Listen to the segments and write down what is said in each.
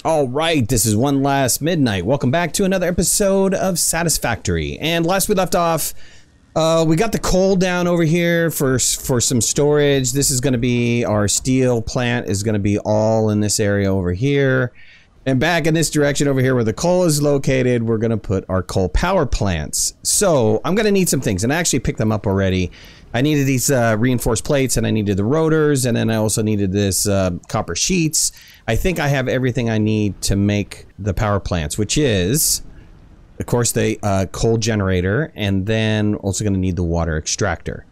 All right, this is One Last Midnight. Welcome back to another episode of Satisfactory. And last we left off, we got the coal down over here for some storage. This is going to be our steel plant is going to be all in this area over here. And back in this direction over here where the coal is located, we're going to put our coal power plants. So I'm going to need some things, and I actually picked them up already. I needed these reinforced plates, and I needed the rotors, and then I also needed this copper sheets. I think I have everything I need to make the power plants, which is, of course, the coal generator, and then also going to need the water extractor.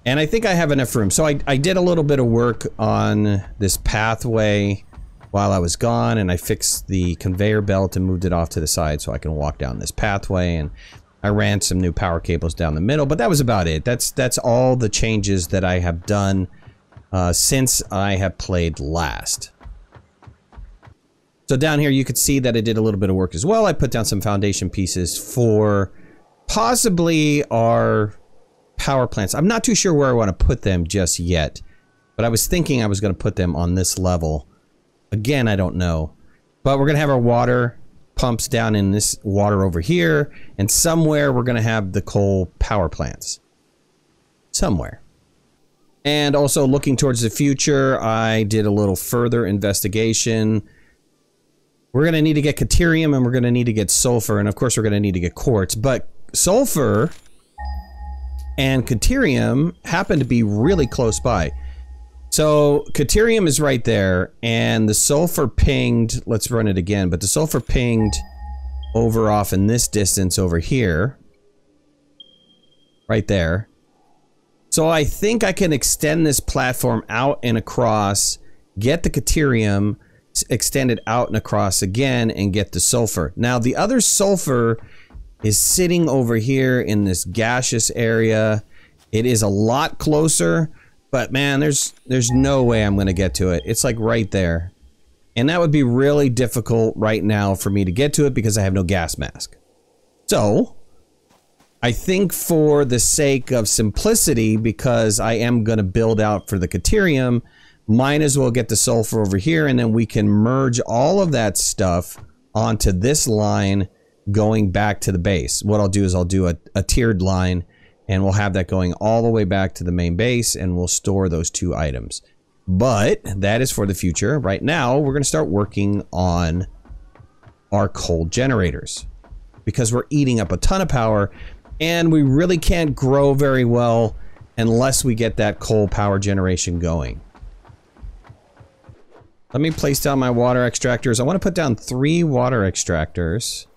And I think I have enough room. So I did a little bit of work on this pathway while I was gone, and I fixed the conveyor belt and moved it off to the side so I can walk down this pathway, and I ran some new power cables down the middle, but that was about it. That's all the changes that I have done since I have played last. So down here you could see that I did a little bit of work as well. I put down some foundation pieces for possibly our power plants. I'm not too sure where I want to put them just yet, but I was thinking I was going to put them on this level. Again, I don't know. But we're going to have our water pumps down in this water over here, and somewhere we're going to have the coal power plants. Somewhere. And also looking towards the future, I did a little further investigation. We're going to need to get Caterium, and we're going to need to get sulfur, and of course we're going to need to get quartz. But sulfur and Caterium happen to be really close by. So Caterium is right there, and the sulfur pinged, let's run it again, but the sulfur pinged over off in this distance over here. Right there. So I think I can extend this platform out and across, get the Caterium, extend it out and across again, and get the sulfur. Now the other sulfur is sitting over here in this gaseous area. It is a lot closer, but man, there's no way I'm going to get to it. It's like right there. And that would be really difficult right now for me to get to it because I have no gas mask. So I think for the sake of simplicity, because I am going to build out for the Caterium, might as well get the sulfur over here, and then we can merge all of that stuff onto this line going back to the base. What I'll do is I'll do a tiered line, and we'll have that going all the way back to the main base, and we'll store those two items. But that is for the future. Right now, we're going to start working on our coal generators, because we're eating up a ton of power, and we really can't grow very well unless we get that coal power generation going. Let me place down my water extractors. I want to put down 3 water extractors.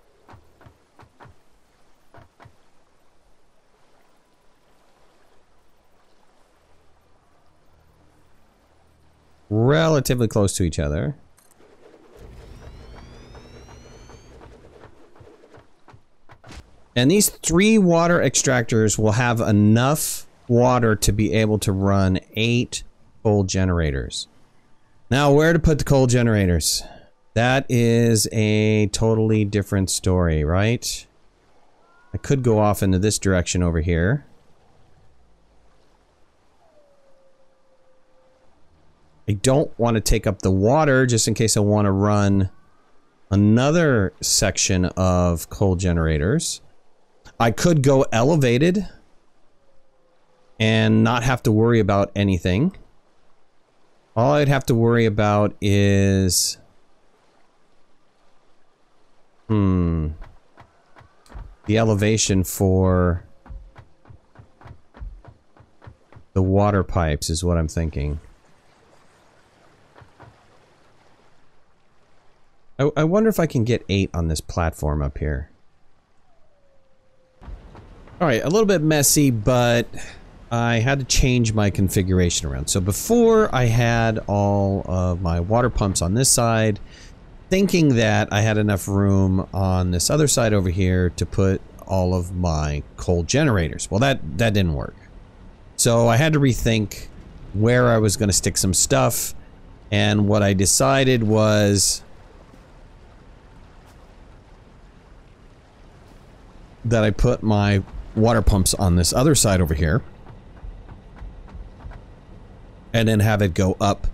Relatively close to each other. And these 3 water extractors will have enough water to be able to run 8 coal generators. Now, where to put the coal generators? That is a totally different story, right? I could go off into this direction over here. I don't want to take up the water just in case I want to run another section of coal generators. I could go elevated and not have to worry about anything. All I'd have to worry about is the elevation for the water pipes is what I'm thinking. I wonder if I can get 8 on this platform up here. Alright, a little bit messy, but I had to change my configuration around. So before I had all of my water pumps on this side, thinking that I had enough room on this other side over here to put all of my coal generators. Well, that didn't work. So I had to rethink where I was going to stick some stuff, and what I decided was that I put my water pumps on this other side over here, and then have it go up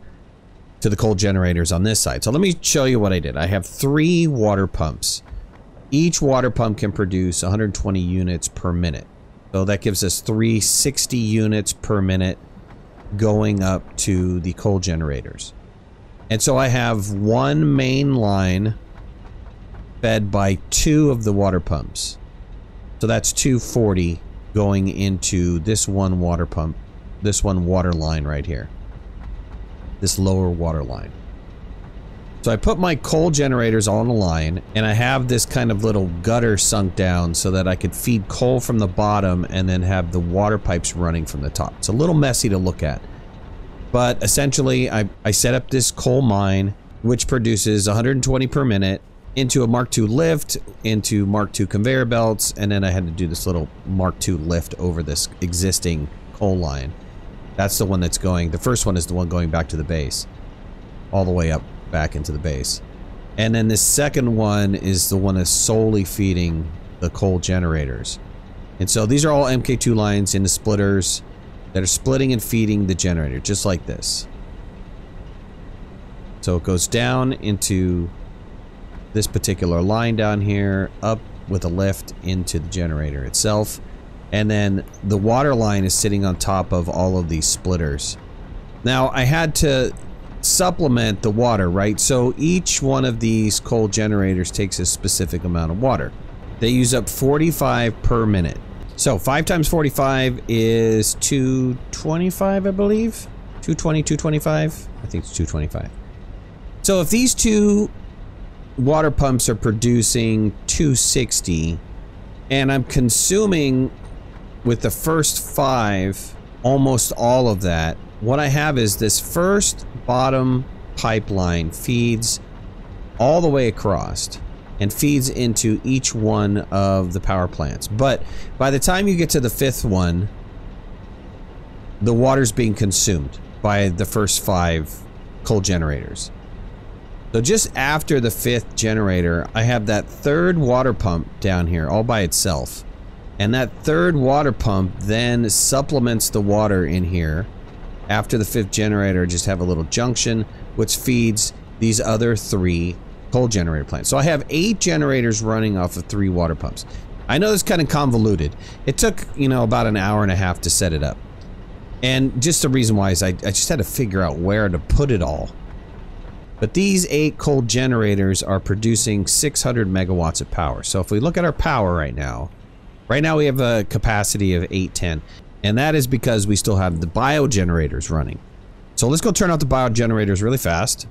to the coal generators on this side. So let me show you what I did. I have 3 water pumps. Each water pump can produce 120 units per minute. So that gives us 360 units per minute going up to the coal generators. And so I have one main line fed by 2 of the water pumps. So that's 240 going into this one water pump, this one water line right here. This lower water line. So I put my coal generators on the line, and I have this kind of little gutter sunk down so that I could feed coal from the bottom and then have the water pipes running from the top. It's a little messy to look at. But essentially, I set up this coal mine, which produces 120 per minute, into a Mark II lift, into Mark II conveyor belts, and then I had to do this little Mark II lift over this existing coal line. That's the one that's going, the first one is the one going back to the base. All the way up back into the base. And then the second one is the one that's solely feeding the coal generators. And so these are all MK2 lines in the splitters that are splitting and feeding the generator, just like this. So it goes down into this particular line down here, up with a lift into the generator itself. And then the water line is sitting on top of all of these splitters. Now I had to supplement the water, right? So each one of these coal generators takes a specific amount of water. They use up 45 per minute. So 5 times 45 is 225, I believe. 220, 225? I think it's 225. So if these 2 water pumps are producing 260, and I'm consuming with the first 5 almost all of that, what I have is this first bottom pipeline feeds all the way across and feeds into each one of the power plants. But by the time you get to the 5th one, the water's being consumed by the first 5 coal generators. So just after the 5th generator, I have that 3rd water pump down here all by itself. And that 3rd water pump then supplements the water in here. After the 5th generator, just have a little junction which feeds these other 3 coal generator plants. So I have 8 generators running off of 3 water pumps. I know this is kind of convoluted. It took, you know, about an hour and a half to set it up. And just the reason why is I just had to figure out where to put it all. But these 8 coal generators are producing 600 megawatts of power. So if we look at our power right now we have a capacity of 810. And that is because we still have the bio generators running. So let's go turn off the bio generators really fast.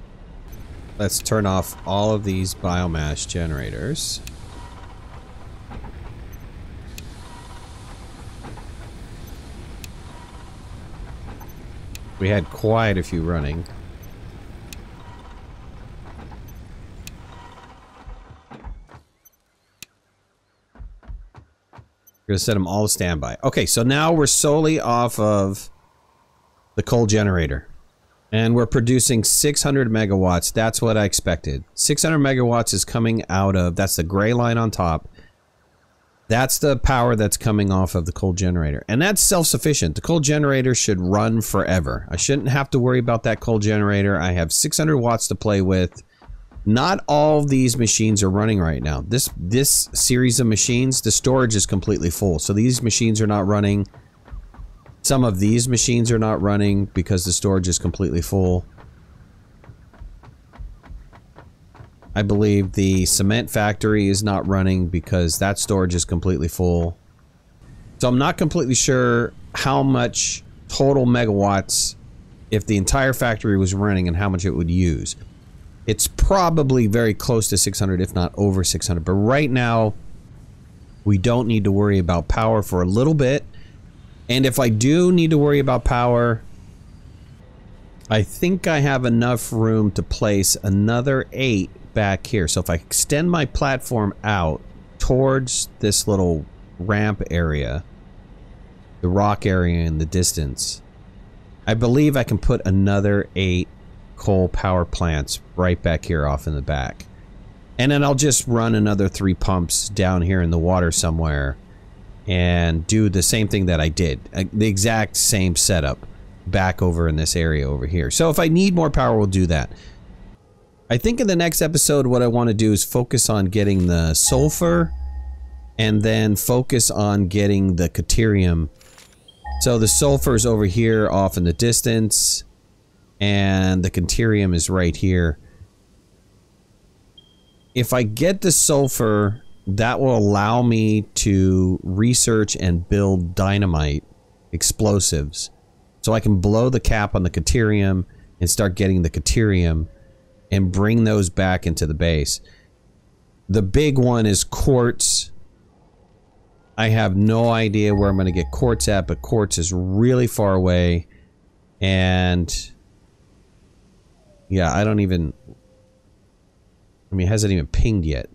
Let's turn off all of these biomass generators. We had quite a few running. We're going to set them all to standby. Okay, so now we're solely off of the coal generator. And we're producing 600 megawatts. That's what I expected. 600 megawatts is coming out of, that's the gray line on top. That's the power that's coming off of the coal generator. And that's self-sufficient. The coal generator should run forever. I shouldn't have to worry about that coal generator. I have 600 watts to play with. Not all of these machines are running right now. This series of machines, the storage is completely full. So these machines are not running. Some of these machines are not running because the storage is completely full. I believe the cement factory is not running because that storage is completely full. So I'm not completely sure how much total megawatts if the entire factory was running and how much it would use. It's probably very close to 600, if not over 600. But right now, we don't need to worry about power for a little bit. And if I do need to worry about power, I think I have enough room to place another 8 back here. So if I extend my platform out towards this little ramp area, the rock area in the distance, I believe I can put another 8 coal power plants right back here off in the back. And then I'll just run another 3 pumps down here in the water somewhere and do the same thing that I did. The exact same setup. back over in this area over here. So if I need more power, we'll do that. I think in the next episode, what I want to do is focus on getting the sulfur and then focus on getting the Caterium. So the sulfur is over here off in the distance and the Caterium is right here. If I get the sulfur, that will allow me to research and build dynamite explosives. So I can blow the cap on the Caterium and start getting the Caterium and bring those back into the base. The big one is quartz. I have no idea where I'm going to get quartz at, but quartz is really far away. And yeah, I don't even... I mean, it hasn't even pinged yet.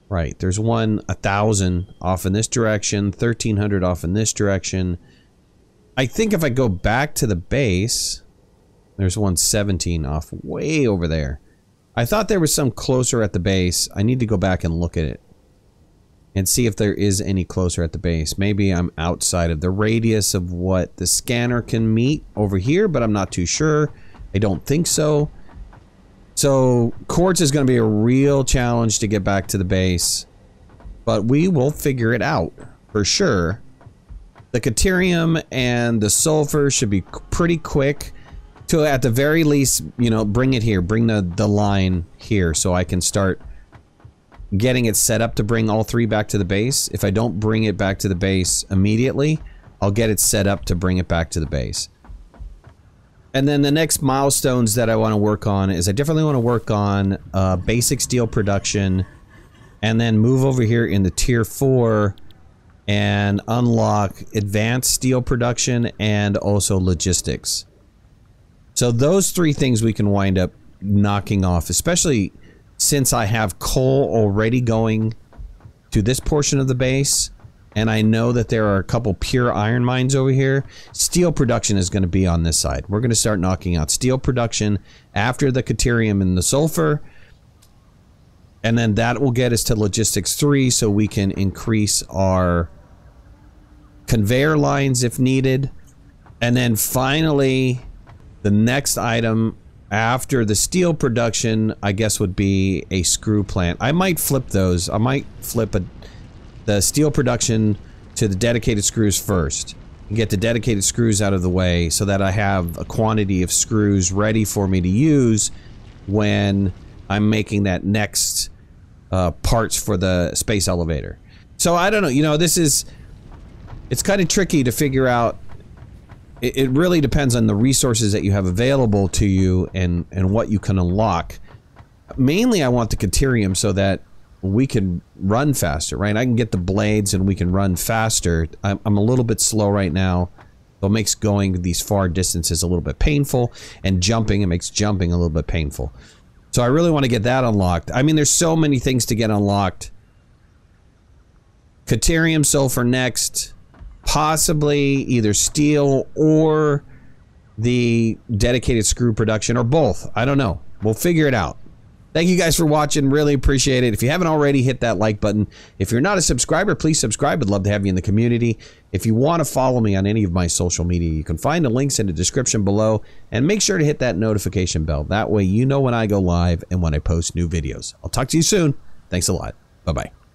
Right, there's one 1,000 off in this direction, 1,300 off in this direction. I think if I go back to the base... There's 117 off way over there. I thought there was some closer at the base. I need to go back and look at it and see if there is any closer at the base. Maybe I'm outside of the radius of what the scanner can meet over here, but I'm not too sure. I don't think so. So quartz is going to be a real challenge to get back to the base, but we will figure it out for sure. The Caterium and the sulfur should be pretty quick. To at the very least, you know, bring it here. Bring the line here so I can start getting it set up to bring all three back to the base. If I don't bring it back to the base immediately, I'll get it set up to bring it back to the base. And then the next milestones that I want to work on is I definitely want to work on basic steel production and then move over here in the tier 4 and unlock advanced steel production and also logistics. So those three things we can wind up knocking off, especially since I have coal already going to this portion of the base, and I know that there are a couple pure iron mines over here. Steel production is going to be on this side. We're going to start knocking out steel production after the Caterium and the sulfur, and then that will get us to logistics 3 so we can increase our conveyor lines if needed. And then finally... the next item after the steel production, I guess, would be a screw plant. I might flip those. I might flip the steel production to the dedicated screws first. And get the dedicated screws out of the way so that I have a quantity of screws ready for me to use when I'm making that next parts for the space elevator. So I don't know. You know, it's kind of tricky to figure out. It really depends on the resources that you have available to you and what you can unlock. Mainly, I want the Caterium so that we can run faster, right? I can get the blades and we can run faster. I'm a little bit slow right now. So it makes going these far distances a little bit painful, and jumping, it makes jumping a little bit painful. So I really want to get that unlocked. I mean, there's so many things to get unlocked. Caterium, sulfur next. Possibly either steel or the dedicated screw production, or both. I don't know. We'll figure it out. Thank you guys for watching. Really appreciate it. If you haven't already, hit that like button. If you're not a subscriber, please subscribe. I'd love to have you in the community. If you want to follow me on any of my social media, you can find the links in the description below, and make sure to hit that notification bell. That way you know when I go live and when I post new videos. I'll talk to you soon. Thanks a lot. Bye-bye.